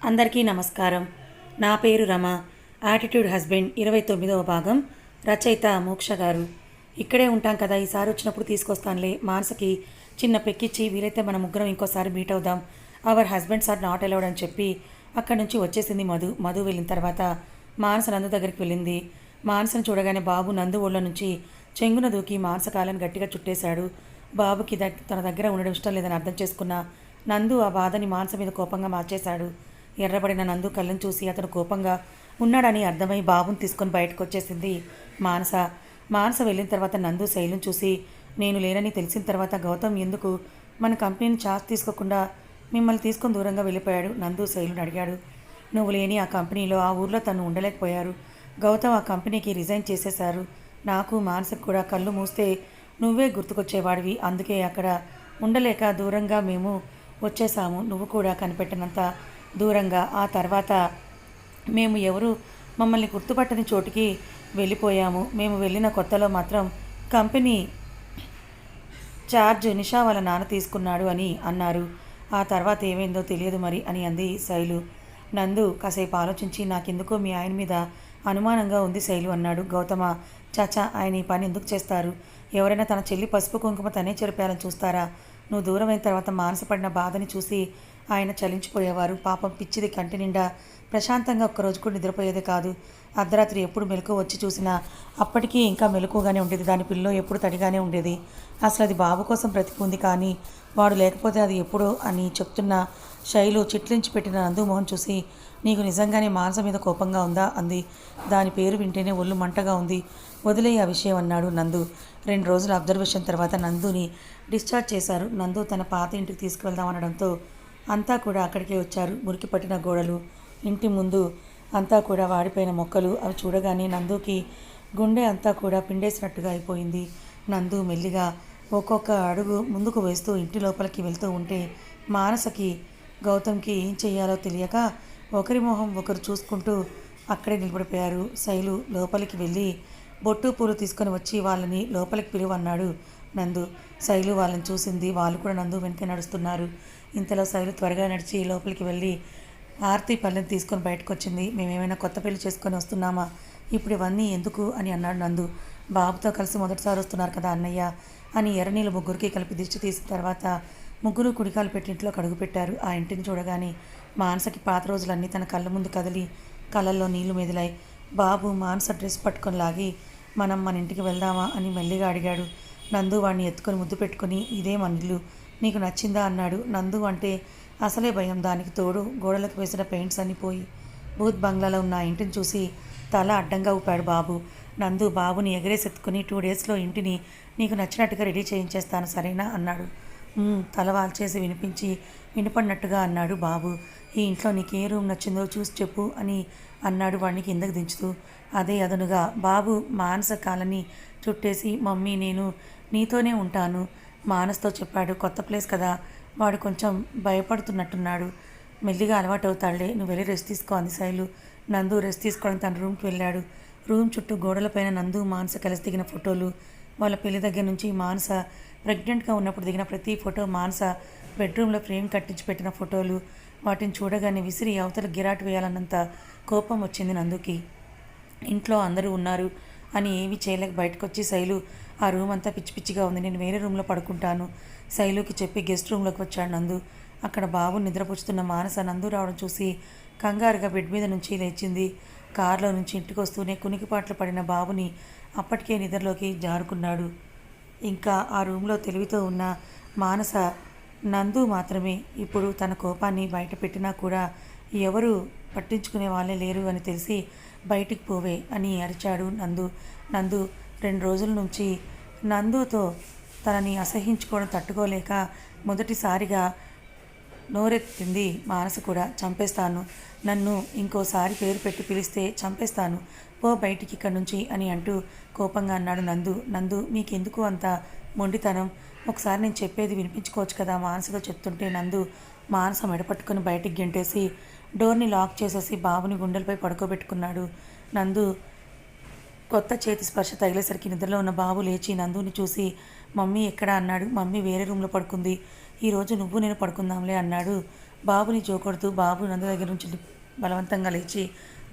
అందరికీ నమస్కారం. నా పేరు రమ. యాటిట్యూడ్ హస్బెండ్ 29వ భాగం. రచయిత మోక్ష గారు. ఇక్కడే ఉంటాం కదా, ఈసారి వచ్చినప్పుడు తీసుకొస్తానులే. మానసకి చిన్న పెక్కిచ్చి వీలైతే మన ముగ్గురం ఇంకోసారి మీట్ అవుదాం. Our husbands are not allowed అని చెప్పి అక్కడి నుంచి వచ్చేసింది మధు వెళ్ళిన తర్వాత మానస నందు దగ్గరికి వెళ్ళింది. మానసను చూడగానే బాబు నందు ఒళ్ళ నుంచి చెంగున దూకి మానస కాలను గట్టిగా చుట్టేశాడు. బాబుకి తన దగ్గర ఉండడం ఇష్టం లేదని అర్థం చేసుకున్న నందు ఆ బాధని మానస మీద కోపంగా మార్చేశాడు. ఎర్రబడిన నందు కళ్ళను చూసి అతను కోపంగా ఉన్నాడని అర్థమై బాబుని తీసుకొని బయటకు వచ్చేసింది మానస వెళ్ళిన తర్వాత నందు శైలుని చూసి, నేను లేనని తెలిసిన తర్వాత గౌతమ్ ఎందుకు మన కంపెనీని ఛార్జ్ తీసుకోకుండా మిమ్మల్ని తీసుకొని దూరంగా వెళ్ళిపోయాడు? నందు శైలుని అడిగాడు. నువ్వు లేని ఆ కంపెనీలో ఆ ఊర్లో తను ఉండలేకపోయారు. గౌతమ్ ఆ కంపెనీకి రిజైన్ చేసేశారు. నాకు మానసకు కూడా కళ్ళు మూస్తే నువ్వే గుర్తుకొచ్చేవాడివి. అందుకే అక్కడ ఉండలేక దూరంగా మేము వచ్చేసాము. నువ్వు కూడా కనిపెట్టినంత దూరంగా. ఆ తర్వాత మేము ఎవరు మమ్మల్ని గుర్తుపట్టని చోటుకి వెళ్ళిపోయాము. మేము వెళ్ళిన కొత్తలో మాత్రం కంపెనీ ఛార్జ్ నిషా వాళ్ళ నాన్న తీసుకున్నాడు అని అన్నారు. ఆ తర్వాత ఏమైందో తెలియదు మరి అని అంది శైలు. నందు కాసేపు ఆలోచించి, నాకెందుకో మీ ఆయన మీద అనుమానంగా ఉంది శైలు అన్నాడు. గౌతమ, చాచా, ఆయన ఈ పని ఎందుకు చేస్తారు? ఎవరైనా తన చెల్లి పసుపు కుంకుమ తనే చెరిపేయాలని చూస్తారా? నువ్వు దూరం అయిన తర్వాత మానసపడిన బాధని చూసి ఆయన చలించిపోయేవారు. పాపం పిచ్చిది కంటి నిండా ప్రశాంతంగా ఒక్కరోజు కూడా నిద్రపోయేదే కాదు. అర్ధరాత్రి ఎప్పుడు మెలకు వచ్చి చూసినా అప్పటికీ ఇంకా మెలకుగానే ఉండేది. దాని పిల్లో ఎప్పుడు తడిగానే ఉండేది. అసలు అది బాబు కోసం బ్రతికుంది, కానీ వాడు లేకపోతే అది ఎప్పుడో అని చెప్తున్న శైలు చిట్లించి పెట్టిన నందు మోహన్ చూసి, నీకు నిజంగానే మానస మీద కోపంగా ఉందా అంది. దాని పేరు వింటేనే ఒళ్ళు మంటగా ఉంది, వదిలే ఆ విషయం అన్నాడు నందు. 2 రోజుల అబ్జర్వేషన్ తర్వాత నందుని డిశ్చార్జ్ చేశారు. నందు తన పాత ఇంటికి తీసుకువెళ్దాం అనడంతో అంతా కూడా అక్కడికే వచ్చారు. మురికి పట్టిన గోడలు, ఇంటి ముందు అంతా కూడా వాడిపోయిన మొక్కలు, అవి చూడగానే నందుకి గుండె అంతా కూడా పిండేసినట్టుగా అయిపోయింది. నందు మెల్లిగా ఒక్కొక్క అడుగు ముందుకు వేస్తూ ఇంటి లోపలికి వెళ్తూ ఉంటే మానసకి గౌతమ్కి ఏం చెయ్యాలో తెలియక ఒకరి మొహం ఒకరు చూసుకుంటూ అక్కడే నిలబడిపోయారు. శైలు లోపలికి వెళ్ళి బొట్టు పూలు తీసుకొని వచ్చి వాళ్ళని లోపలికి పిలువన్నాడు నందు. శైలు వాళ్ళని చూసింది. వాళ్ళు కూడా నందు వెనక నడుస్తున్నారు. ఇంతలో శైలు త్వరగా నడిచి లోపలికి వెళ్ళి ఆర్తి పళ్ళని తీసుకొని బయటకు వచ్చింది. మేమేమైనా కొత్త పెళ్లి చేసుకొని వస్తున్నామా? ఇప్పుడు ఇవన్నీ ఎందుకు అని అన్నాడు నందు. బాబుతో కలిసి మొదటిసారి వస్తున్నారు కదా అన్నయ్య అని ఎర్రనీళ్ళు ముగ్గురికి కలిపి దిష్టి తీసిన తర్వాత ముగ్గురు కుడికాలు పెట్టి ఇంట్లో కడుగు పెట్టారు. ఆ ఇంటిని చూడగానే మానసకి పాత రోజులన్నీ తన కళ్ళ ముందు కదిలి కళ్ళల్లో నీళ్లు మెదిలాయి. బాబు మానస డ్రెస్ పట్టుకొని లాగి, మనం మన ఇంటికి వెళ్దామా అని మెల్లిగా అడిగాడు. నందు వాడిని ఎత్తుకొని ముద్దు పెట్టుకుని, ఇదే మన ఇల్లు, నీకు నచ్చిందా అన్నాడు. నందు అంటే అసలే భయం. దానికి తోడు గోడలకు వేసిన పెయింట్స్ అన్నీ పోయి భూత్ బంగ్లాలో ఉన్న ఆ ఇంటిని చూసి తల అడ్డంగా ఊపాడు బాబు. నందు బాబుని ఎగరేసెత్తుకుని, 2 డేస్లో ఇంటిని నీకు నచ్చినట్టుగా రెడీ చేయించేస్తాను సరేనా అన్నాడు. తల వాల్చేసి వినపడినట్టుగా అన్నాడు బాబు. ఈ ఇంట్లో నీకు ఏ రూమ్ నచ్చిందో చూసి చెప్పు అని అన్నాడు వాడిని కిందకు దించుతూ. అదే అదనుగా బాబు మానస కాలని చుట్టేసి, మమ్మీ నేను నీతోనే ఉంటాను మానస్తో చెప్పాడు. కొత్త ప్లేస్ కదా, వాడు కొంచెం భయపడుతున్నట్టున్నాడు. మెల్లిగా అలవాటు అవుతాడులే, నువ్వు వెళ్ళి రెస్ట్ తీసుకో అంది శైలు. నందు రెస్ట్ తీసుకోవడం తన రూమ్కి వెళ్ళాడు. రూమ్ చుట్టూ గోడలపైన నందు మానస కలిసి దిగిన ఫోటోలు, వాళ్ళ పెళ్లి దగ్గర నుంచి మానస ప్రెగ్నెంట్గా ఉన్నప్పుడు దిగిన ప్రతి ఫోటో, మానస బెడ్రూమ్లో ఫ్రేమ్ కట్టించి పెట్టిన ఫోటోలు. వాటిని చూడగానే విసిరి అవతల గిరాటు వేయాలన్నంత కోపం వచ్చింది నందుకి. ఇంట్లో అందరూ ఉన్నారు అని ఏమీ చేయలేక బయటకు వచ్చి, శైలు ఆ రూమ్ అంతా పిచ్చి పిచ్చిగా ఉంది, నేను వేరే రూమ్లో పడుకుంటాను శైలుకి చెప్పి గెస్ట్ రూమ్లోకి వచ్చాడు నందు. అక్కడ బాబు నిద్రపుచ్చుతున్న మానస నందు రావడం చూసి కంగారుగా బెడ్ మీద నుంచి లేచింది. కారులో నుంచి ఇంటికి వస్తూనే కునికిపాట్లు పడిన బాబుని అప్పటికే నిద్రలోకి జారుకున్నాడు. ఇంకా ఆ రూమ్లో తెలివితో ఉన్న మానస నందు మాత్రమే. ఇప్పుడు తన కోపాన్ని బయట పెట్టినా కూడా ఎవరు పట్టించుకునే వాళ్ళే లేరు అని తెలిసి బయటికి పోవే అని అరిచాడు నందు. 2 రోజుల నుంచి నందుతో తనని అసహించుకోవడం తట్టుకోలేక మొదటిసారిగా నోరెత్తింది మానస కూడా. చంపేస్తాను, నన్ను ఇంకోసారి పేరు పెట్టి పిలిస్తే చంపేస్తాను, పో బయటికి ఇక్కడి నుంచి అని అంటూ కోపంగా అన్నాడు నందు. మీకెందుకు అంత మొండితనం? ఒకసారి నేను చెప్పేది వినిపించుకోవచ్చు కదా మానసతో చెప్తుంటే నందు మానస మెడపట్టుకుని బయటికి గెంటేసి డోర్ని లాక్ చేసేసి బాబుని గుండెలపై పడుకోబెట్టుకున్నాడు. నందు కొత్త చేతి స్పర్శ తగిలేసరికి నిద్రలో ఉన్న బాబు లేచి నందుని చూసి, మమ్మీ ఎక్కడా అన్నాడు. మమ్మీ వేరే రూమ్లో పడుకుంది, ఈరోజు నువ్వు నేను పడుకుందాంలే అన్నాడు బాబుని జోకొడుతూ బాబు నందు దగ్గర నుంచి బలవంతంగా లేచి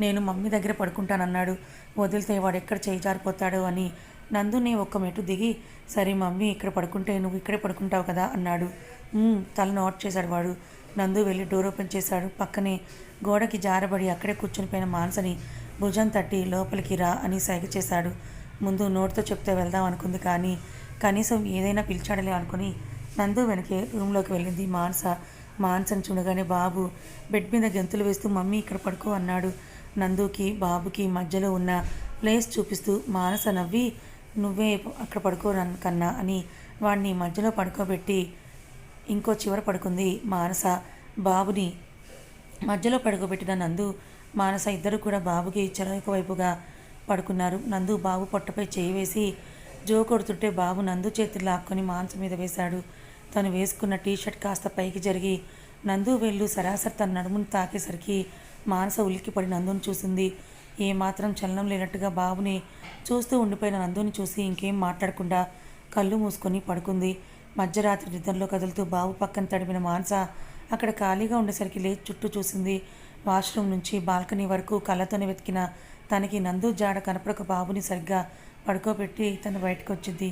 నేను మమ్మీ దగ్గర పడుకుంటానన్నాడు. వదిలితే వాడు ఎక్కడ చేయి జారిపోతాడో అని నందుని ఒక్క మెట్టు దిగి సరే మమ్మీ ఇక్కడ పడుకుంటే నువ్వు ఇక్కడే పడుకుంటావు కదా అన్నాడు. తల నోట్ చేశాడు వాడు. నందు వెళ్ళి డోర్ ఓపెన్ చేశాడు. పక్కనే గోడకి జారబడి అక్కడే కూర్చునిపోయిన మానసని భుజం తట్టి లోపలికి రా అని సైగ చేశాడు. ముందు నోటితో చెప్తే వెళ్దాం అనుకుంది, కానీ కనీసం ఏదైనా పిలిచాడలే అనుకుని నందు వెనకే రూమ్లోకి వెళ్ళింది మానస. మానసని చూడగానే బాబు బెడ్ మీద గెంతులు వేస్తూ మమ్మీ ఇక్కడ పడుకో అన్నాడు. నందుకి బాబుకి మధ్యలో ఉన్న ప్లేస్ చూపిస్తూ మానస నవ్వి నువ్వే అక్కడ పడుకోకన్నా అని వాడిని మధ్యలో పడుకోబెట్టి ఇంకో చివర పడుకుంది మానస. బాబుని మధ్యలో పడుకోబెట్టిన నందు మానస ఇద్దరు కూడా బాబుకి చెరొక వైపుగా పడుకున్నారు. నందు బాబు పొట్టపై చేయి వేసి జో కొడుతుంటే బాబు నందు చేతులు లాక్కొని మానస మీద వేశాడు. తను వేసుకున్న టీషర్ట్ కాస్త పైకి జరిగి నందు వెళ్ళు సరాసరి తన నడుమును తాకేసరికి మానస ఉలిక్కిపడి నందుని చూసింది. ఏమాత్రం చలనం లేనట్టుగా బాబుని చూస్తూ ఉండిపోయిన నందుని చూసి ఇంకేం మాట్లాడకుండా కళ్ళు మూసుకొని పడుకుంది. మధ్యరాత్రి నిద్రలో కదులుతూ బాబు పక్కన తడిపిన మానస అక్కడ ఖాళీగా ఉండేసరికి లేచి చుట్టూ చూసింది. వాష్రూమ్ నుంచి బాల్కనీ వరకు కళ్ళతోనే వెతికిన తనకి నందు జాడ కనపడక బాబుని సరిగ్గా పడుకోబెట్టి తను బయటకు వచ్చింది.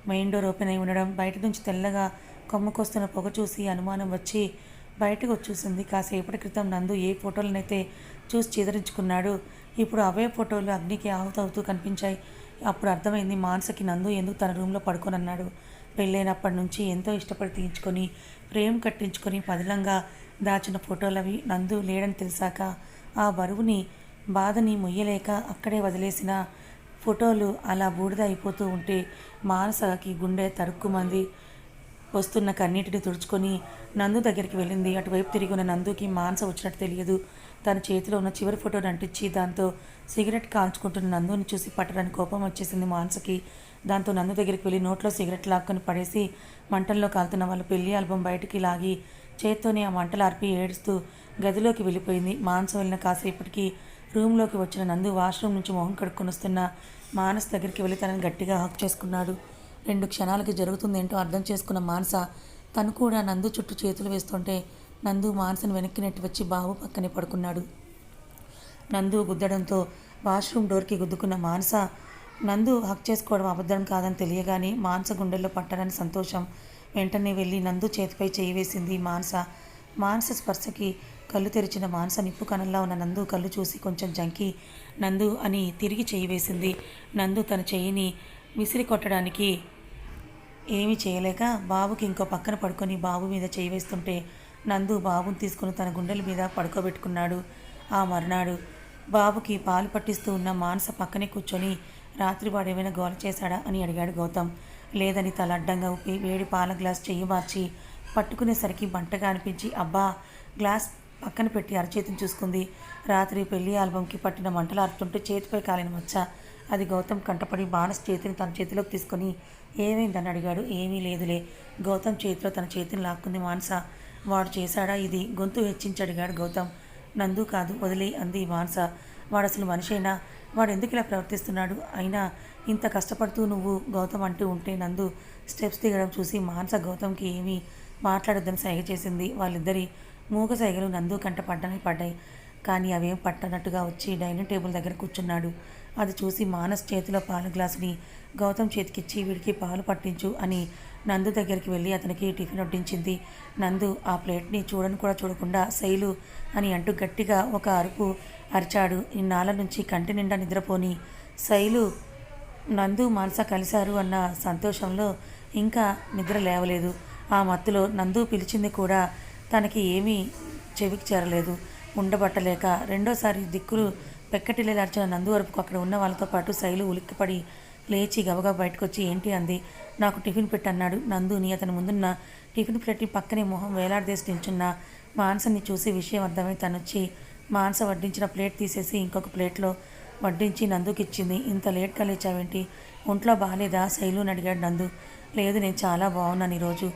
మెయిన్ డోర్ ఓపెన్ అయి ఉండడం, బయట నుంచి తెల్లగా కొమ్మకొస్తున్న పొగ చూసి అనుమానం వచ్చి బయటకు వచ్చేసింది. కాసేపటి క్రితం నందు ఏ ఫోటోలనైతే చూసి చీదరించుకున్నాడు, ఇప్పుడు అవే ఫోటోలు అగ్నికి ఆహుతవుతూ కనిపించాయి. అప్పుడు అర్థమైంది మానసకి నందు ఎందుకు తన రూమ్లో పడుకోనన్నాడు. పెళ్ళైనప్పటి నుంచి ఎంతో ఇష్టపడి తీయించుకొని ప్రేమ కట్టించుకొని పదిలంగా దాచిన ఫోటోలవి. నందు లేడని తెలిసాక ఆ బరువుని బాధని మొయ్యలేక అక్కడే వదిలేసిన ఫోటోలు అలా బూడిద అయిపోతూ ఉంటే మానసకి గుండె తరుక్కుమంది. వస్తున్న కన్నీటిని తుడుచుకొని నందు దగ్గరికి వెళ్ళింది. అటువైపు తిరిగి ఉన్న నందుకి మానస వచ్చినట్టు తెలియదు. తన చేతిలో ఉన్న చివరి ఫోటోని అంటించి దాంతో సిగరెట్ కాల్చుకుంటున్న నందుని చూసి పట్టడానికి కోపం వచ్చేసింది మానసకి. దాంతో నందు దగ్గరికి వెళ్ళి నోట్లో సిగరెట్ లాక్కొని పడేసి మంటల్లో కాలుతున్న వాళ్ళ పెళ్లి ఆల్బం బయటికి లాగి చేత్తోనే ఆ మంటలు ఆర్పి ఏడుస్తూ గదిలోకి వెళ్ళిపోయింది. మానస వెళ్ళిన కాసేపటికి రూమ్లోకి వచ్చిన నందు వాష్రూమ్ నుంచి మొహం కడుక్కొని వస్తున్న మానస్ దగ్గరికి వెళ్ళి తనని గట్టిగా హక్ చేసుకున్నాడు. 2 క్షణాలకి జరుగుతుందేంటో అర్థం చేసుకున్న మానస తను కూడా నందు చుట్టూ చేతులు వేస్తుంటే నందు మానసను వెనక్కి నెట్టి వచ్చి బాబు పక్కనే పడుకున్నాడు. నందు గుద్దడంతో వాష్రూమ్ డోర్కి గుద్దుకున్న మానస నందు హక్ చేసుకోవడం అబద్ధం కాదని తెలియగానే మానస గుండెల్లో పట్టాలని సంతోషం. వెంటనే వెళ్ళి నందు చేతిపై చేయి వేసింది మానస. మానస స్పర్శకి కళ్ళు తెరిచిన మానస నిప్పు కణంలా ఉన్న నందు కళ్ళు చూసి కొంచెం జంకి నందు అని తిరిగి చేయి వేసింది. నందు తన చెయ్యిని విసిరి కొట్టడానికి ఏమీ చేయలేక బాబుకి ఇంకో పక్కన పడుకొని బాబు మీద చేయి వేస్తుంటే నందు బాబుని తీసుకుని తన గుండెల మీద పడుకోబెట్టుకున్నాడు. ఆ మర్నాడు బాబుకి పాలు పట్టిస్తూ ఉన్న మానస పక్కనే కూర్చొని రాత్రి వాడు ఏమైనా గోల చేశాడా అని అడిగాడు గౌతమ్. లేదని తల అడ్డంగా ఊపి వేడి పాల గ్లాస్ చెయ్యి మార్చి పట్టుకునేసరికి బంటగా అనిపించి అబ్బా గ్లాస్ పక్కన పెట్టి అరచేతిని చూసుకుంది. రాత్రి పెళ్లి ఆల్బంకి పట్టిన మంటలు ఆరుతుంటే చేతిపై కాలిన మచ్చ. అది గౌతమ్ కంటపడి మానస్ చేతిని తన చేతిలోకి తీసుకొని ఏమైందని అడిగాడు. ఏమీ లేదులే. గౌతమ్ చేతిలో తన చేతిని లాక్కుంది మానస. వాడు చేశాడా ఇది? గొంతు హెచ్చించి అడిగాడు గౌతమ్. నందు కాదు వదిలే అంది మానస. వాడు అసలు మనిషైనా? వాడు ఎందుకు ఇలా ప్రవర్తిస్తున్నాడు? అయినా ఇంత కష్టపడుతూ నువ్వు గౌతమ్ అంటూ ఉంటే నందు స్టెప్స్ దిగడం చూసి మానస గౌతమ్కి ఏమీ మాట్లాడొద్దని సైగ చేసింది. వాళ్ళిద్దరి మూగ సైగలు నందు కంట పడ్డాయి. కానీ అవేం పట్టనట్టుగా వచ్చి డైనింగ్ టేబుల్ దగ్గర కూర్చున్నాడు. అది చూసి మానస్ చేతిలో పాల గ్లాసుని గౌతమ్ చేతికిచ్చి వీడికి పాలు పట్టించు అని నందు దగ్గరికి వెళ్ళి అతనికి టిఫిన్ వడ్డించింది. నందు ఆ ప్లేట్ని చూడని కూడా చూడకుండా శైలు అని అంటూ గట్టిగా ఒక అరుపు అరిచాడు. ఇన్నాళ్ళ నుంచి కంటి నిండా నిద్రపోని శైలు నందు మానస కలిశారు అన్న సంతోషంలో ఇంకా నిద్ర లేవలేదు. ఆ మత్తులో నందు పిలిచింది కూడా తనకి ఏమీ చెవికి చేరలేదు. ఉండబట్టలేక రెండోసారి దిక్కులు పెక్కటిల్లార్చిన నందు వరపుకు అక్కడ ఉన్న వాళ్ళతో పాటు శైలు ఉలిక్కిపడి లేచి గబగబా బయటకు వచ్చి ఏంటి అంది. నాకు టిఫిన్ పెట్టన్నాడు నందుని. అతని ముందున్న టిఫిన్ ప్లేట్ని పక్కనే మొహం వేలాడదేసి నిల్చున్న మానసని చూసి విషయం అర్థమై తనొచ్చి మానస వడ్డించిన ప్లేట్ తీసేసి ఇంకొక ప్లేట్లో వడ్డించి నందుకి ఇచ్చింది. ఇంత లేట్గా లేచావేంటి? ఒంట్లో బాగాలేదా శైలుని అడిగాడు నందు. లేదు నేను చాలా బాగున్నాను ఈరోజు,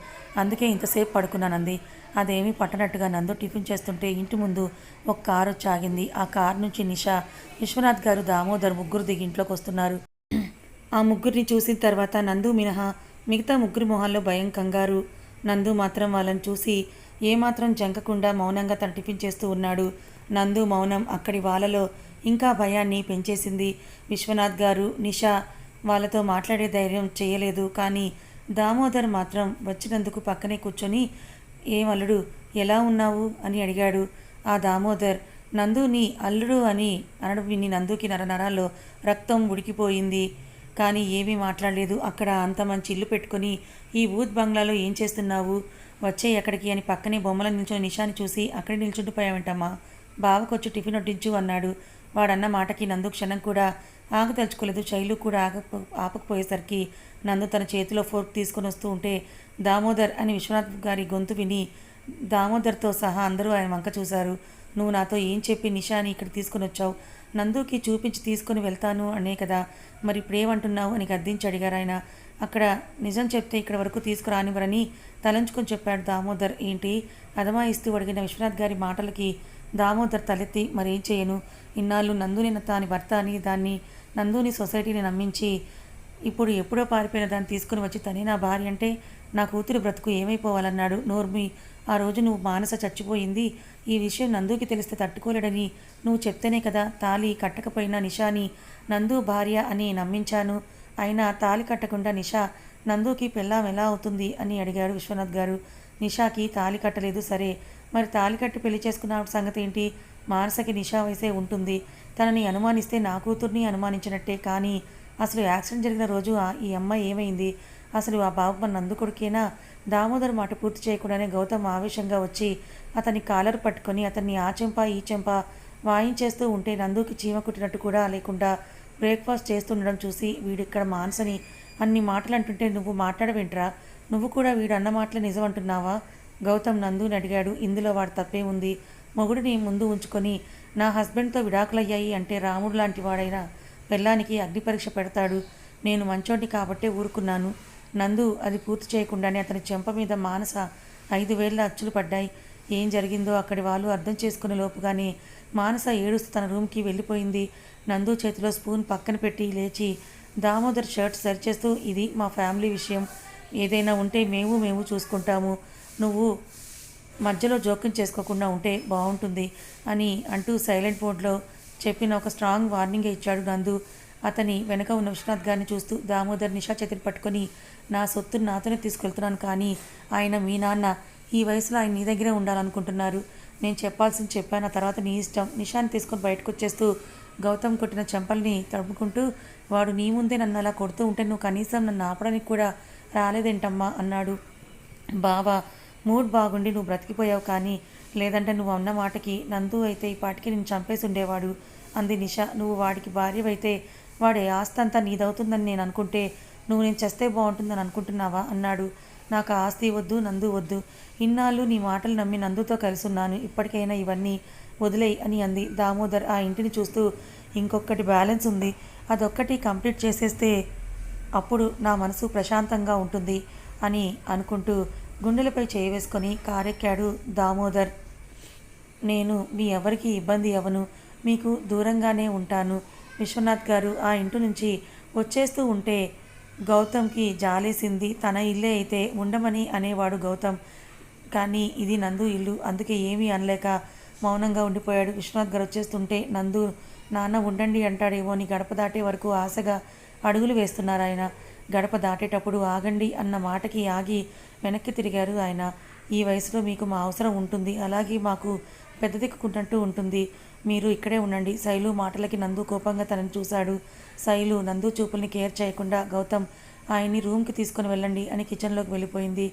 అందుకే ఇంతసేపు పడుకున్నానంది. అదేమీ పట్టనట్టుగా నందు టిఫిన్ చేస్తుంటే ఇంటి ముందు ఒక కారు వచ్చి ఆగింది. ఆ కారు నుంచి నిషా, విశ్వనాథ్ గారు, దామోదర్ ముగ్గురు దిగి ఇంట్లోకి వస్తున్నారు. ఆ ముగ్గురిని చూసిన తర్వాత నందు మినహా మిగతా ముగ్గురి మొహాల్లో భయం, కంగారు. నందు మాత్రం వాళ్ళని చూసి ఏమాత్రం జంకకుండా మౌనంగా తన టిఫిన్ చేస్తూ ఉన్నాడు. నందు మౌనం అక్కడి వాళ్ళలో ఇంకా భయాన్ని పెంచేసింది. విశ్వనాథ్ గారు, నిషా వాళ్ళతో మాట్లాడే ధైర్యం చేయలేదు. కానీ దామోదర్ మాత్రం వచ్చినందుకు పక్కనే కూర్చొని, ఏమల్లుడు ఎలా ఉన్నావు అని అడిగాడు. ఆ దామోదర్ నందుని అల్లుడు అని అనడం విని నందుకి నరనరాల్లో రక్తం ఉడికిపోయింది. కానీ ఏమీ మాట్లాడలేదు. అక్కడ అంత మంచి ఇల్లు పెట్టుకొని ఈ ఊత్ బంగ్లాలో ఏం చేస్తున్నావు, వచ్చే ఎక్కడికి అని పక్కనే బొమ్మల నిల్చొని నిషాని చూసి అక్కడే నిల్చుండిపోయావంటమ్మా, బావకొచ్చి టిఫిన్ వడ్డించు అన్నాడు. వాడన్న మాటకి నందు క్షణం కూడా ఆగదలుచుకోలేదు. శైలు కూడా ఆపకపోయేసరికి నందు తన చేతిలో ఫోర్క్ తీసుకొని వస్తూ ఉంటే దామోదర్ అని విశ్వనాథ్ గారి గొంతు విని దామోదర్తో సహా అందరూ ఆయన వంక చూశారు. నువ్వు నాతో ఏం చెప్పి నిషాని ఇక్కడ తీసుకొని వచ్చావు, నందుకి చూపించి తీసుకొని వెళ్తాను అనే కదా, మరి ఇప్పుడేమంటున్నావు అని గద్దించి అడిగారు ఆయన. అక్కడ నిజం చెప్తే ఇక్కడ వరకు తీసుకురానివ్వరని తలంచుకొని చెప్పాడు దామోదర్. ఏంటి అదమాయిస్తూ అడిగిన విశ్వనాథ్ గారి మాటలకి దామోదర్ తలెత్తి, మరేం చేయను, ఇన్నాళ్ళు నందుని తాని భర్త అని దాన్ని నందుని సొసైటీని నమ్మించి ఇప్పుడు ఎప్పుడో పారిపోయిన దాన్ని తీసుకుని వచ్చి తనే నా భార్య అంటే నా కూతురు బ్రతుకు ఏమైపోవాలన్నాడు. నోర్మి, ఆ రోజు నువ్వు మానస చచ్చిపోయింది, ఈ విషయం నందుకి తెలిస్తే తట్టుకోలేడని నువ్వు చెప్తేనే కదా తాళి కట్టకపోయినా నిషాని నందు భార్య అని నమ్మించాను. అయినా తాళి కట్టకుండా నిషా నందుకి పెళ్ళాం ఎలా అవుతుంది అని అడిగాడు విశ్వనాథ్ గారు. నిషాకి తాళి కట్టలేదు, సరే మరి తాళి కట్టి పెళ్లి చేసుకున్న సంగతి ఏంటి, మానసకి నిషా వయసే ఉంటుంది, తనని అనుమానిస్తే నా కూతుర్ని అనుమానించినట్టే. కానీ అసలు యాక్సిడెంట్ జరిగిన రోజు ఈ అమ్మాయి ఏమైంది, అసలు ఆ బాబు మన నందు కొడుకేనా? దామోదర్ మాట పూర్తి చేయకుండానే గౌతమ్ ఆవేశంగా వచ్చి అతని కాలర్ పట్టుకొని అతన్ని ఆ చెంప ఈ చెంప వాయించేస్తూ ఉంటే నందుకి చీమ కుట్టినట్టు కూడా లేకుండా బ్రేక్ఫాస్ట్ చేస్తుండడం చూసి వీడిక్కడ మానసని అన్ని మాటలు అంటుంటే నువ్వు మాట్లాడవేంట్రా, నువ్వు కూడా వీడు అన్న మాటలు నిజం అంటున్నావా? గౌతమ్ నందుని అడిగాడు. ఇందులో వాడు తప్పే ఉంది, మొగుడిని ముందు ఉంచుకొని నా హస్బెండ్తో విడాకులయ్యాయి అంటే రాముడు లాంటి వాడైనా పెళ్ళానికి అగ్ని పరీక్ష పెడతాడు. నేను మంచోడిని కాబట్టే ఊరుకున్నాను. నందు అది పూర్తి చేయకుండానే అతని చెంప మీద మానస 5 వేల అచ్చులు పడ్డాయి. ఏం జరిగిందో అక్కడి వాళ్ళు అర్థం చేసుకునే లోపుగానే మానస ఏడుస్తూ తన రూమ్కి వెళ్ళిపోయింది. నందు చేతిలో స్పూన్ పక్కన పెట్టి లేచి దామోదర్ షర్ట్ సరిచేస్తూ, ఇది మా ఫ్యామిలీ విషయం, ఏదైనా ఉంటే మేము చూసుకుంటాము, నువ్వు మధ్యలో జోక్యం చేసుకోకుండా ఉంటే బాగుంటుంది అని అంటూ సైలెంట్ మోడ్లో చెప్పిన ఒక స్ట్రాంగ్ వార్నింగ్ ఇచ్చాడు నందు. అతని వెనక ఉన్న విశ్వనాథ్ గారిని చూస్తూ దామోదర్ నిషా చేతిని పట్టుకొని, నా సొత్తుని నాతోనే తీసుకెళ్తున్నాను, కానీ ఆయన మీ నాన్న, ఈ వయసులో ఆయన నీ దగ్గరే ఉండాలనుకుంటున్నారు, నేను చెప్పాల్సింది చెప్పాను, ఆ తర్వాత నీ ఇష్టం. నిషాని తీసుకొని బయటకు వచ్చేస్తూ గౌతమ్ కొట్టిన చెంపల్ని తడుపుకుంటూ, వాడు నీ ముందే నన్ను అలా కొడుతూ ఉంటే నువ్వు కనీసం నన్ను ఆపడానికి కూడా రాలేదేంటమ్మా అన్నాడు. బావా, మూడ్ బాగుండి నువ్వు బ్రతికిపోయావు, కానీ లేదంటే నువ్వు అన్న మాటకి నందు అయితే ఈ పాటికి నేను చంపేసి ఉండేవాడు అంది నిషా. నువ్వు వాడికి భార్యవైతే వాడి ఆస్తి అంతా నీదవుతుందని నేను అనుకుంటే నువ్వు నేను చేస్తే బాగుంటుందని అనుకుంటున్నావా అన్నాడు. నాకు ఆస్తి వద్దు, నందు వద్దు, ఇన్నాళ్ళు నీ మాటలు నమ్మి నందుతో కలిసి ఉన్నాను, ఇప్పటికైనా ఇవన్నీ వదిలేయి అని అంది. దామోదర్ ఆ ఇంటిని చూస్తూ, ఇంకొకటి బ్యాలెన్స్ ఉంది, అదొక్కటి కంప్లీట్ చేసేస్తే అప్పుడు నా మనసు ప్రశాంతంగా ఉంటుంది అని అనుకుంటూ గుండెలపై చేయి వేసుకొని కారెక్కాడు దామోదర్. నేను మీ ఎవరికి ఇబ్బంది అవ్వను, మీకు దూరంగానే ఉంటాను. విశ్వనాథ్ గారు ఆ ఇంటి నుంచి వచ్చేస్తూ ఉంటే గౌతమ్కి జాలేసింది. తన ఇల్లే అయితే ఉండమని అనేవాడు గౌతమ్, కానీ ఇది నందు ఇల్లు, అందుకే ఏమీ అనలేక మౌనంగా ఉండిపోయాడు. విశ్వనాథ్ గారు వచ్చేస్తుంటే నందు నాన్న ఉండండి అంటాడేమో అని గడప దాటే వరకు ఆశగా అడుగులు వేస్తున్నారు ఆయన. గడప దాటేటప్పుడు ఆగండి అన్న మాటకి ఆగి వెనక్కి తిరిగారు ఆయన. ఈ వయసులో మీకు మా అవసరం ఉంటుంది, అలాగే మాకు పెద్ద దిక్కుకుంటూ ఉంటుంది, మీరు ఇక్కడే ఉండండి. శైలు మాటలకి నందు కోపంగా తనని చూశాడు. శైలు నందు చూపుల్ని కేర్ చేయకుండా, గౌతమ్ ఆయన్ని రూమ్కి తీసుకొని వెళ్ళండి అని కిచెన్లోకి వెళ్ళిపోయింది.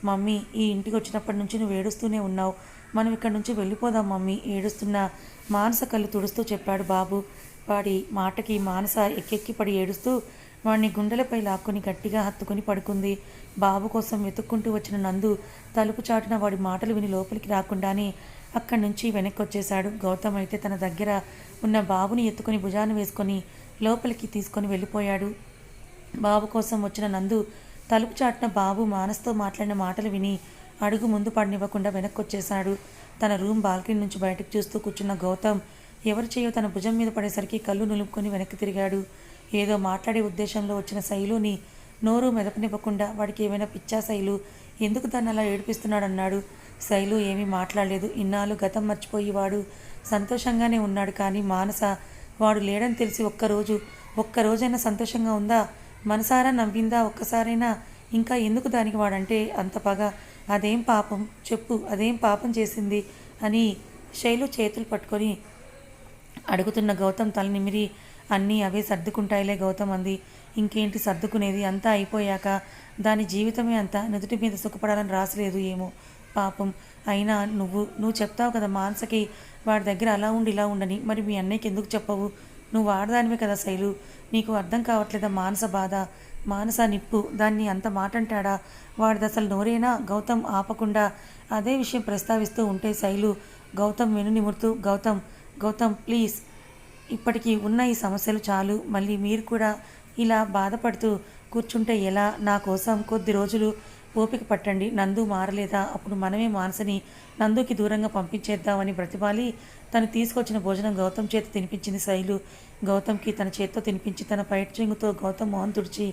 మమ్మీ, ఈ ఇంటికి వచ్చినప్పటి నుంచి నువ్వు ఏడుస్తూనే ఉన్నావు, మనం ఇక్కడ నుంచి వెళ్ళిపోదాం మమ్మీ, ఏడుస్తున్న మానస కళ్ళు తుడుస్తూ చెప్పాడు బాబు. వాడి మాటకి మానస ఎక్కెక్కి పడి ఏడుస్తూ వాడిని గుండెలపై లాక్కొని గట్టిగా హత్తుకొని పడుకుంది. బాబు కోసం వెతుక్కుంటూ వచ్చిన నందు తలుపు చాటున వాడి మాటలు విని లోపలికి రాకుండానే అక్కడి నుంచి వెనక్కి వచ్చేశాడు. గౌతమ్ అయితే తన దగ్గర ఉన్న బాబుని ఎత్తుకొని భుజాన్ని వేసుకొని లోపలికి తీసుకొని వెళ్ళిపోయాడు. బాబు కోసం వచ్చిన నందు తలుపు చాటున బాబు మానస్తో మాట్లాడిన మాటలు విని అడుగు ముందు పడనివ్వకుండా వెనక్కి వచ్చేశాడు. తన రూమ్ బాల్కనీ నుంచి బయటకు చూస్తూ కూర్చున్న గౌతమ్ ఎవరు చేయో తన భుజం మీద పడేసరికి కళ్ళు నులుపుకొని వెనక్కి తిరిగాడు. ఏదో మాట్లాడే ఉద్దేశంలో వచ్చిన శైలుని నోరు మెదపనివ్వకుండా, వాడికి ఏమైనా పిచ్చా శైలు, ఎందుకు దాన్ని అలా ఏడిపిస్తున్నాడన్నాడు. శైలు ఏమీ మాట్లాడలేదు. ఇన్నాళ్ళు గతం మర్చిపోయి వాడు సంతోషంగానే ఉన్నాడు. కానీ మానస వాడు లేడని తెలిసి ఒక్కరోజైనా సంతోషంగా ఉందా? మనసారా నవ్విందా ఒక్కసారైనా? ఇంకా ఎందుకు దానికి వాడంటే అంత పగ? అదేం పాపం చెప్పు, అదేం పాపం చేసింది అని శైలు చేతులు పట్టుకొని అడుగుతున్న గౌతమ్ తల నిమిరి, అన్నీ అవే సర్దుకుంటాయిలే గౌతమ్ అంది. ఇంకేంటి సర్దుకునేది? అంతా అయిపోయాక దాని జీవితమే అంతా నుదుటి మీద సుఖపడాలని రాసలేదు ఏమో పాపం. అయినా నువ్వు చెప్తావు కదా మానసకి వాడి దగ్గర అలా ఉండి ఇలా ఉండని. మరి మీ అన్నయ్యకి ఎందుకు చెప్పవు? నువ్వు ఆడదానివే కదా శైలు, నీకు అర్థం కావట్లేదా మానస బాధ? మానస నిప్పు, దాన్ని అంత మాట అంటాడా? వాడిది అసలు నోరేనా? గౌతమ్ ఆపకుండా అదే విషయం ప్రస్తావిస్తూ ఉంటే శైలు గౌతమ్ వెను నిమురుతూ, గౌతమ్ ప్లీజ్, ఇప్పటికీ ఉన్న ఈ సమస్యలు చాలు. మళ్ళీ మీరు కూడా ఇలా బాధపడుతూ కూర్చుంటే ఎలా? నా కోసం కొద్ది రోజులు ఓపిక పట్టండి. నందు మారలేదా? అప్పుడు మనమే మానసని నందుకి దూరంగా పంపించేద్దామని బ్రతిమాలి తను తీసుకొచ్చిన భోజనం గౌతమ్ చేత తినిపించింది శైలు. గౌతమ్కి తన చేత్తో తినిపించి తన పైట్ చెంగుతో గౌతమ్ మొహం తుడిచి,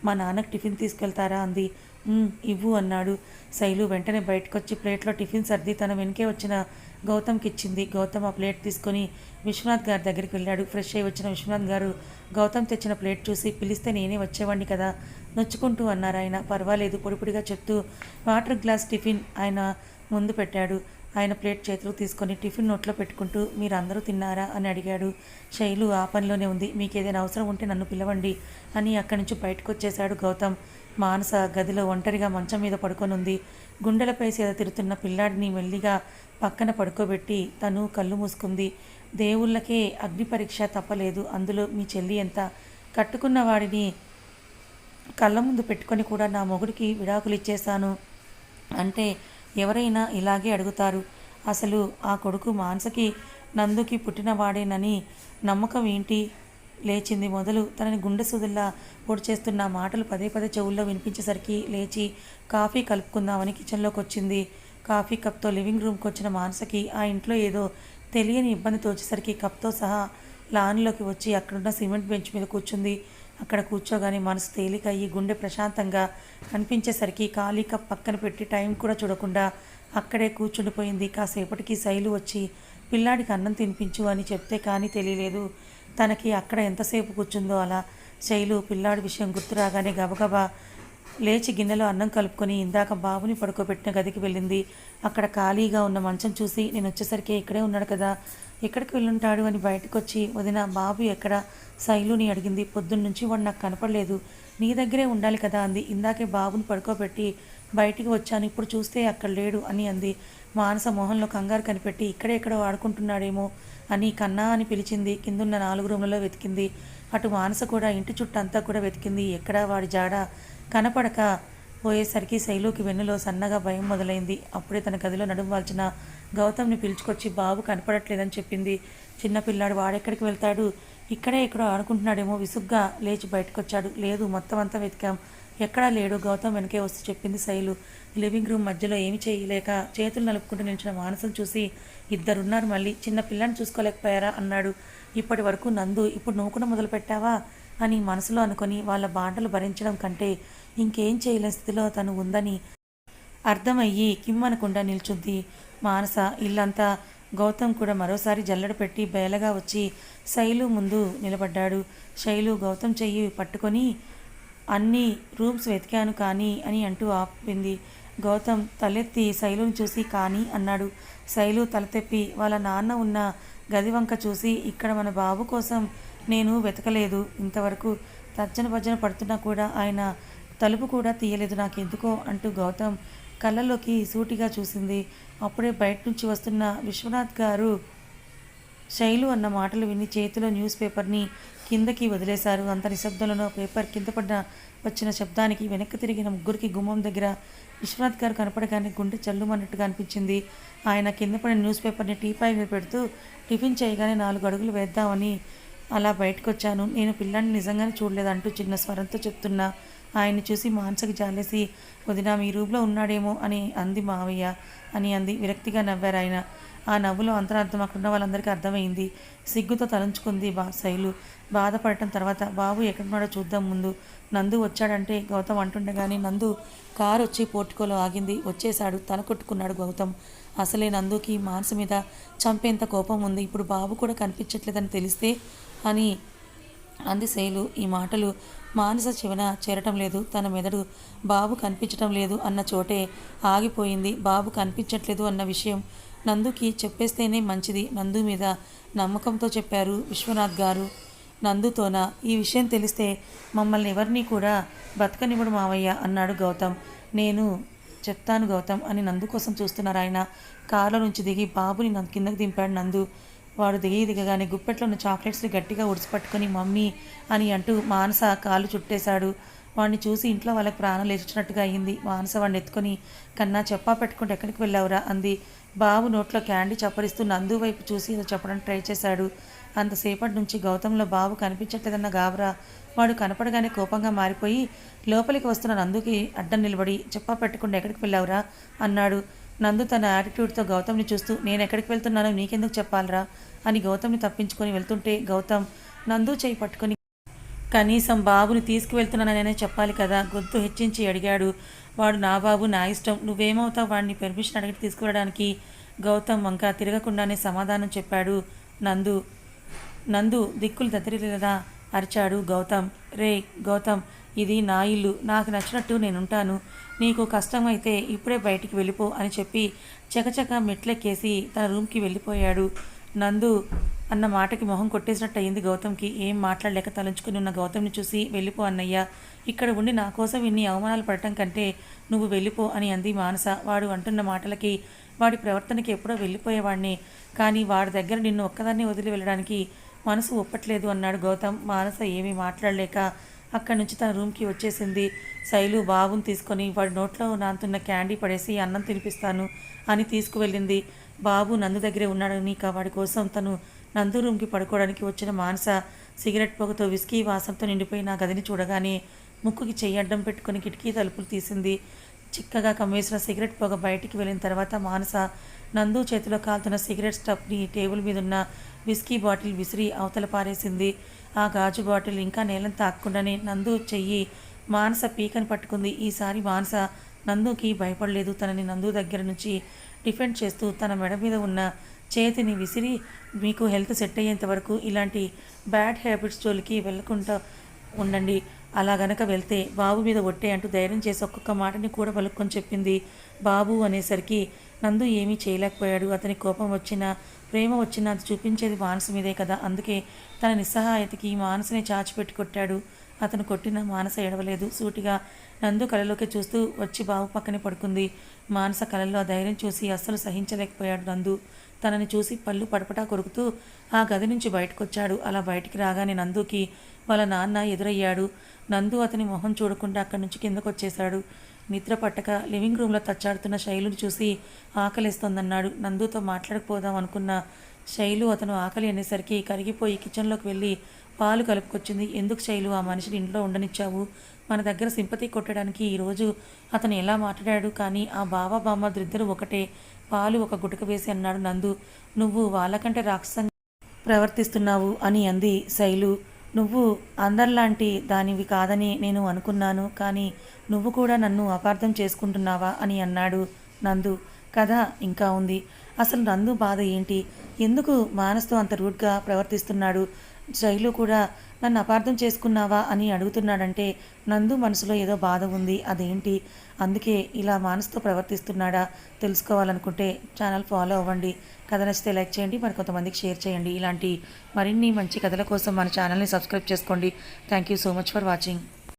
మా నాన్నకు టిఫిన్ తీసుకెళ్తారా అంది. ఇవ్వు అన్నాడు. శైలు వెంటనే బయటకొచ్చి ప్లేట్లో టిఫిన్ సర్ది తన వెనకే వచ్చిన గౌతమ్కి ఇచ్చింది. గౌతమ్ ఆ ప్లేట్ తీసుకొని విశ్వనాథ్ గారి దగ్గరికి వెళ్ళాడు. ఫ్రెష్ అయి వచ్చిన విశ్వనాథ్ గారు గౌతమ్ తెచ్చిన ప్లేట్ చూసి, పిలిస్తే నేనే వచ్చేవాడిని కదా నొచ్చుకుంటూ అన్నారు ఆయన. పర్వాలేదు పొడిపొడిగా చెప్తూ వాటర్ గ్లాస్ టిఫిన్ ఆయన ముందు పెట్టాడు. ఆయన ప్లేట్ చేతులు తీసుకొని టిఫిన్ నోట్లో పెట్టుకుంటూ, మీరందరూ తిన్నారా అని అడిగాడు. శైలు ఆ పనిలోనే ఉంది. మీకు ఏదైనా అవసరం ఉంటే నన్ను పిలవండి అని అక్కడి నుంచి బయటకు వచ్చేశాడు గౌతమ్. మానస గదిలో ఒంటరిగా మంచం మీద పడుకొనుంది. గుండెలపై సేద తిరుతున్న పిల్లాడిని మెల్లిగా పక్కన పడుకోబెట్టి తను కళ్ళు మూసుకుంది. దేవుళ్ళకే అగ్ని పరీక్ష తప్పలేదు. అందులో మీ చెల్లి ఎంత? కట్టుకున్న వాడిని కళ్ళ ముందు పెట్టుకొని కూడా నా మొగుడికి విడాకులు ఇచ్చేశాను అంటే ఎవరైనా ఇలాగే అడుగుతారు. అసలు ఆ కొడుకు మానసకి నందుకి పుట్టినవాడేనని నమ్మకం ఏంటి? లేచింది మొదలు. తనని గుండె సుదుల్లా పొడి చేస్తున్న మాటలు పదే పదే చెవుల్లో వినిపించేసరికి లేచి కాఫీ కలుపుకుందామని కిచెన్లోకి వచ్చింది. కాఫీ కప్తో లివింగ్ రూమ్కి వచ్చిన మానసకి ఆ ఇంట్లో ఏదో తెలియని ఇబ్బంది తోచేసరికి కప్తో సహా లాన్లోకి వచ్చి అక్కడున్న సిమెంట్ బెంచ్ మీద కూర్చుంది. అక్కడ కూర్చోగానే మనసు తేలికయ్యి గుండె ప్రశాంతంగా కనిపించేసరికి ఖాళీ కప్ పక్కన పెట్టి టైం కూడా చూడకుండా అక్కడే కూర్చుండిపోయింది. కాసేపటికి శైలు వచ్చి పిల్లాడికి అన్నం తినిపించు అని చెప్తే కానీ తెలియలేదు తనకి అక్కడ ఎంతసేపు కూర్చుందో అలా. శైలు పిల్లాడి విషయం గుర్తు రాగానే గబగబా లేచి గిన్నెలో అన్నం కలుపుకొని ఇందాక బాబుని పడుకోబెట్టిన గదికి వెళ్ళింది. అక్కడ ఖాళీగా ఉన్న మంచం చూసి, నేను వచ్చేసరికి ఇక్కడే ఉన్నాడు కదా, ఎక్కడికి వెళ్ళుంటాడు అని బయటకు వచ్చి, వదిన బాబు ఎక్కడ శైలుని అడిగింది. పొద్దున్నుంచి వాడు నాకు కనపడలేదు, నీ దగ్గరే ఉండాలి కదా అంది. ఇందాకే బాబుని పడుకోబెట్టి బయటికి వచ్చాను, ఇప్పుడు చూస్తే అక్కడ లేడు అని అంది. మానస మొహంలో కంగారు కనిపెట్టి, ఇక్కడే ఎక్కడో ఆడుకుంటున్నాడేమో అని కన్నా అని పిలిచింది. కిందున్న 4 రూమ్లలో వెతికింది. అటు మానస కూడా ఇంటి చుట్టంతా కూడా వెతికింది. ఎక్కడా వాడి జాడ కనపడక పోయేసరికి శైలుకి వెన్నులో సన్నగా భయం మొదలైంది. అప్పుడే తన గదిలో నడుము వాల్చిన గౌతమ్ని పిలుచుకొచ్చి బాబు కనపడట్లేదని చెప్పింది. చిన్నపిల్లాడు వాడెక్కడికి వెళ్తాడు, ఇక్కడే ఎక్కడో ఆడుకుంటున్నాడేమో. విసుగ్గా లేచి బయటకొచ్చాడు. లేదు, మొత్తం అంతా వెతికాం, ఎక్కడా లేడు. గౌతమ్ వెనకే వస్తూ చెప్పింది శైలు. లివింగ్ రూమ్ మధ్యలో ఏమి చేయలేక చేతులు నలుపుకుంటూ నిలిచిన మానసం చూసి, ఇద్దరున్నారు, మళ్ళీ చిన్న పిల్లని చూసుకోలేకపోయారా అన్నాడు. ఇప్పటి వరకు నందు, ఇప్పుడు నువ్వు కూడా మొదలు పెట్టావా అని మనసులో అనుకొని వాళ్ళ బాటలు భరించడం కంటే ఇంకేం చేయలేని స్థితిలో తను ఉందని అర్థమయ్యి కిమ్మనకుండా నిల్చుంది మానస. ఇల్లంతా గౌతమ్ కూడా మరోసారి జల్లెడ పెట్టి బేలగా వచ్చి శైలు ముందు నిలబడ్డాడు. శైలు గౌతమ్ చెయ్యి పట్టుకొని, అన్ని రూమ్స్ వెతికాను కానీ అని అంటూ ఆపింది. గౌతమ్ తలెత్తి శైలుని చూసి కానీ అన్నాడు. శైలు తల తెప్పి వాళ్ళ నాన్న ఉన్న గది వంక చూసి, ఇక్కడ మన బాబు కోసం నేను వెతకలేదు ఇంతవరకు, తర్జన భర్జన పడుతున్నా కూడా ఆయన తలుపు కూడా తీయలేదు నాకెందుకో అంటూ గౌతమ్ కళ్ళలోకి సూటిగా చూసింది. అప్పుడే బయట నుంచి వస్తున్న విశ్వనాథ్ గారు శైలు అన్న మాటలు విని చేతిలో న్యూస్ పేపర్ని కిందకి వదిలేశారు. అంత నిశ్శబ్దంలోనో పేపర్ కింద పడిన వచ్చిన శబ్దానికి వెనక్కి తిరిగిన ముగ్గురికి గుమ్మం దగ్గర విశ్వనాథ్ గారు కనపడగానే గుండె చల్లుమన్నట్టుగా అనిపించింది. ఆయన కింద పడిన న్యూస్ పేపర్ని టీపాయ్ మీద పెడుతూ, టిఫిన్ చేయగానే 4 అడుగులు వేద్దామని అలా బయటకు వచ్చాను, నేను పిల్లాన్ని నిజంగానే చూడలేదంటూ చిన్న స్వరంతో చెప్తున్నా ఆయన్ని చూసి మానసకి జాలేసి, వదిన మీ రూమ్లో ఉన్నాడేమో అని అంది మావయ్య అని అంది. విరక్తిగా నవ్వారు ఆయన. ఆ నవ్వులో అంతరార్థం అక్కడున్న వాళ్ళందరికీ అర్థమైంది. సిగ్గుతో తలంచుకుంది శైలు. బాధపడటం తర్వాత, బాబు ఎక్కడున్నాడో చూద్దాం ముందు. నందు వచ్చాడంటే గౌతమ్ అంటుండగానే నందు కారు వచ్చి పోర్టుకోలో ఆగింది. వచ్చేశాడు. తల కొట్టుకున్నాడు గౌతమ్. అసలే నందుకి మానస మీద చంపేంత కోపం ఉంది. ఇప్పుడు బాబు కూడా కనిపించట్లేదని తెలిస్తే అని అంది శైలు. ఈ మాటలు మానస చెవిన చేరటం లేదు. తన మెదడు బాబు కనిపించటం లేదు అన్న చోటే ఆగిపోయింది. బాబు కనిపించట్లేదు అన్న విషయం నందుకి చెప్పేస్తేనే మంచిది. నందు మీద నమ్మకంతో చెప్పారు విశ్వనాథ్ గారు. నందుతోనా? ఈ విషయం తెలిస్తే మమ్మల్ని ఎవరినీ కూడా బతకనివ్వడు మావయ్య అన్నాడు గౌతమ్. నేను చెప్తాను గౌతమ్ అని నందు కోసం చూస్తున్నారు ఆయన. కారులో నుంచి దిగి బాబుని కిందకి దింపాడు నందు. వాడు దిగగానే గుప్పెట్లో ఉన్న చాక్లెట్స్ని గట్టిగా ఉడిసిపట్టుకొని మమ్మీ అని అంటూ మానస కాళ్ళు చుట్టేశాడు. వాడిని చూసి ఇంట్లో వాళ్ళకి ప్రాణం లేచినట్టుగా అయింది. మానస వాడిని ఎత్తుకొని, కన్నా చెప్పా పెట్టుకుంటే ఎక్కడికి వెళ్ళావురా అంది. బాబు నోట్లో క్యాండీ చప్పరిస్తూ నందు వైపు చూసి ఏదో చెప్పడానికి ట్రై చేశాడు. అంతసేపటి నుంచి గౌతంలో బాబు కనిపించట్లేదన్న గాబరా. వాడు కనపడగానే కోపంగా మారిపోయి లోపలికి వస్తున్న నందుకి అడ్డం నిలబడి, చెప్పా పెట్టకుండా ఎక్కడికి వెళ్ళావురా అన్నాడు. నందు తన యాటిట్యూడ్తో గౌతమ్ని చూస్తూ, నేను ఎక్కడికి వెళ్తున్నానో నీకెందుకు చెప్పాలరా అని గౌతమ్ని తప్పించుకొని వెళ్తుంటే గౌతమ్ నందు చేయి పట్టుకొని, కనీసం బాబుని తీసుకువెళ్తున్నాననే చెప్పాలి కదా, గొంతు హెచ్చించి అడిగాడు. వాడు నా బాబు, నా ఇష్టం, నువ్వేమవుతావు వాడిని పెర్మిషన్ అడిగి తీసుకువెళ్ళడానికి? గౌతమ్ వంక తిరగకుండానే సమాధానం చెప్పాడు నందు. నందు దిక్కులు దద్దరిల్లేలా అరిచాడు గౌతమ్. రే గౌతమ్, ఇది నా ఇల్లు, నాకు నచ్చినట్టు నేనుంటాను. నీకు కష్టమైతే ఇప్పుడే బయటికి వెళ్ళిపో అని చెప్పి చకచక మెట్లెక్కేసి తన రూమ్కి వెళ్ళిపోయాడు. నందు అన్న మాటకి మొహం కొట్టేసినట్టు అయింది గౌతమ్కి. ఏం మాట్లాడలేక తలంచుకుని ఉన్న గౌతమ్ని చూసి, వెళ్ళిపో అన్నయ్య, ఇక్కడ ఉండి నా కోసం ఇన్ని అవమానాలు పడటం కంటే నువ్వు వెళ్ళిపో అని అంది మానస. వాడు అంటున్న మాటలకి, వాడి ప్రవర్తనకి ఎప్పుడో వెళ్ళిపోయేవాడిని, కానీ వాడి దగ్గర నిన్ను ఒక్కదాన్ని వదిలి వెళ్ళడానికి మనసు ఒప్పట్లేదు అన్నాడు గౌతమ్. మానస ఏమీ మాట్లాడలేక అక్కడి నుంచి తన రూమ్కి వచ్చేసింది. శైలు బాబుని తీసుకొని వాడి నోట్లో నాంతున్న క్యాండీ పడేసి అన్నం తినిపిస్తాను అని తీసుకువెళ్ళింది. బాబు నందు దగ్గరే ఉన్నాడని వాడి కోసం తను నందు రూమ్కి పడుకోవడానికి వచ్చిన మానస సిగరెట్ పొగతో విస్కీ వాసనతో నిండిపోయి నా గదిని చూడగానే ముక్కుకి చెయ్యి అడ్డం పెట్టుకుని కిటికీ తలుపులు తీసింది. చిక్కగా కమ్మేసిన సిగరెట్ పొగ బయటికి వెళ్ళిన తర్వాత మానస నందు చేతిలో కాలుతున్న సిగరెట్ స్టఫ్ని టేబుల్ మీద ఉన్న విస్కీ బాటిల్ విసిరి అవతల పారేసింది. ఆ గాజు బాటిల్ ఇంకా నేలను తాక్కుండానే నందు చెయ్యి మానస పీకని పట్టుకుంది. ఈసారి మానస నందుకి భయపడలేదు. తనని నందు దగ్గర నుంచి డిఫెండ్ చేస్తూ తన మెడ మీద ఉన్న చేతిని విసిరి, మీకు హెల్త్ సెట్ అయ్యేంత వరకు ఇలాంటి బ్యాడ్ హ్యాబిట్స్ జోలికి వెళ్ళకుండా ఉండండి, అలా గనక వెళ్తే బాబు మీద ఒట్టే అంటూ ధైర్యం చేసి ఒక్కొక్క మాటని కూడా పలుక్కొని చెప్పింది. బాబు అనేసరికి నందు ఏమీ చేయలేకపోయాడు. అతని కోపం వచ్చినా ప్రేమ వచ్చినా అది చూపించేది మానస మీదే కదా. అందుకే తన నిస్సహాయతకి మానసని చాచిపెట్టి కొట్టాడు. అతను కొట్టిన మానస ఎడవలేదు. సూటిగా నందు కళలోకి చూస్తూ వచ్చి బాబు పక్కనే పడుకుంది. మానస కళల్లో ఆ ధైర్యం చూసి అస్సలు సహించలేకపోయాడు నందు. తనని చూసి పళ్ళు పడపటా కొరుకుతూ ఆ గది నుంచి బయటకొచ్చాడు. అలా బయటికి రాగానే నందుకి వాళ్ళ నాన్న ఎదురయ్యాడు. నందు అతని మొహం చూడకుండా అక్కడి నుంచి కిందకు వచ్చేశాడు. నిద్ర పట్టక లివింగ్ రూమ్లో తచ్చాడుతున్న శైలుని చూసి ఆకలిస్తోందన్నాడు. నందుతో మాట్లాడకపోదాం అనుకున్న శైలు అతను ఆకలి అనేసరికి కరిగిపోయి కిచెన్లోకి వెళ్ళి పాలు కలుపుకొచ్చింది. ఎందుకు శైలు ఆ మనిషిని ఇంట్లో ఉండనిచ్చావు? మన దగ్గర సింపతి కొట్టడానికి ఈరోజు అతను ఎలా మాట్లాడాడు, కానీ ఆ బావ బామ్మద్రిద్దరూ ఒకటే. పాలు ఒక గుటక వేసి అన్నాడు నందు. నువ్వు వాళ్ళకంటే రాక్షసంగా ప్రవర్తిస్తున్నావు అని అంది శైలు. నువ్వు అందరిలాంటి దానివి కాదని నేను అనుకున్నాను, కానీ నువ్వు కూడా నన్ను అపార్థం చేసుకుంటున్నావా అని అన్నాడు నందు. కథ ఇంకా ఉంది. అసలు నందు బాధ ఏంటి? ఎందుకు మానస్తో అంత రూడ్గా ప్రవర్తిస్తున్నాడు? శైలు కూడా నన్ను అపార్థం చేసుకున్నావా అని అడుగుతున్నాడంటే నందు మనసులో ఏదో బాధ ఉంది. అదేంటి? అందుకే ఇలా మానస్తో ప్రవర్తిస్తున్నాడా? తెలుసుకోవాలనుకుంటే ఛానల్ ఫాలో అవ్వండి. కథ నచ్చితే లైక్ చేయండి, మరి కొంతమందికి షేర్ చేయండి. ఇలాంటి మరిన్ని మంచి కథల కోసం మన ఛానల్ని సబ్స్క్రైబ్ చేసుకోండి. Thank you so much for watching.